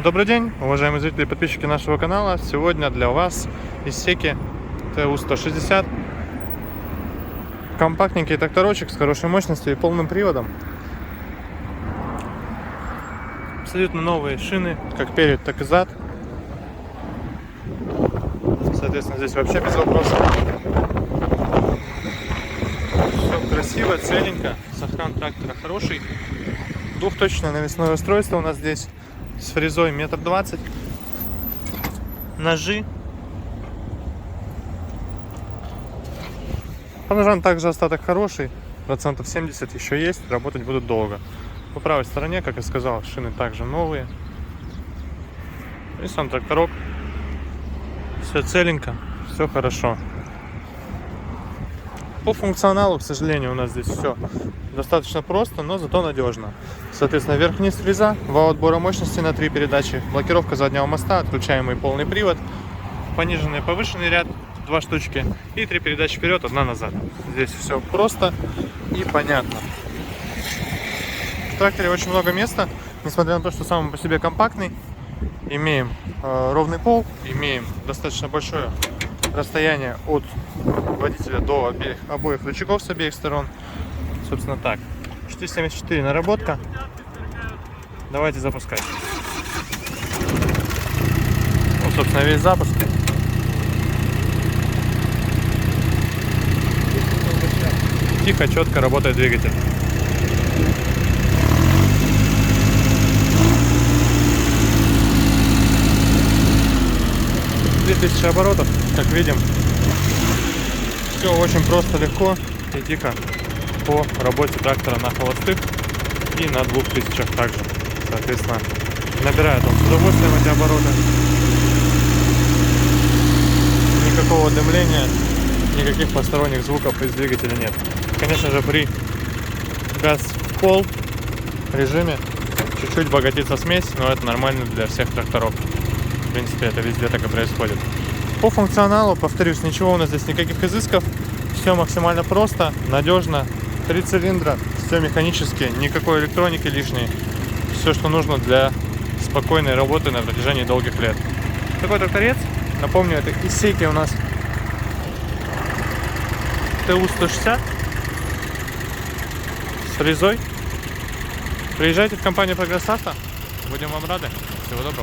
Добрый день, уважаемые зрители и подписчики нашего канала. Сегодня для вас Исеки ТУ-160. Компактненький тракторочек с хорошей мощностью и полным приводом. Абсолютно новые шины, как перед, так и зад. Соответственно, здесь вообще без вопросов. Все красиво, целенько. Сохран трактора хороший. Двухточное навесное устройство у нас здесь. С фрезой 1,20 м. Ножи. По ножам также остаток хороший. Процентов 70 еще есть. Работать будут долго. По правой стороне, как я сказал, шины также новые. И сам тракторок. Все целенько, все хорошо. По функционалу, к сожалению, у нас здесь все достаточно просто, но зато надежно. Соответственно, вверх-вниз фреза, вал отбора мощности на 3 передачи, блокировка заднего моста, отключаемый полный привод, пониженный и повышенный ряд, 2 штучки, и 3 передачи вперед, 1 назад. Здесь все просто и понятно. В тракторе очень много места, несмотря на то, что сам он по себе компактный. Имеем ровный пол, имеем достаточно большое расстояние от водителя до обоих рычагов с обеих сторон. Собственно так. 474 наработка. Давайте запускать. Ну, собственно, весь запуск. Тихо, четко работает двигатель. 2000 оборотов, как видим. Все очень просто, легко и тихо по работе трактора на холостых и на 2000 также. Соответственно, набирает он с удовольствием эти обороты. Никакого дымления, никаких посторонних звуков из двигателя нет. Конечно же, при газ в пол режиме чуть-чуть богатится смесь, но это нормально для всех тракторов. В принципе, это везде так и происходит. По функционалу, повторюсь, ничего у нас здесь, никаких изысков. Все максимально просто, надежно. 3 цилиндра, все механически, никакой электроники лишней. Все, что нужно для спокойной работы на протяжении долгих лет. Такой тракторец, напомню, это Исеки у нас ТУ-160 с фрезой. Приезжайте в компанию Прогресс Авто, будем вам рады. Всего доброго.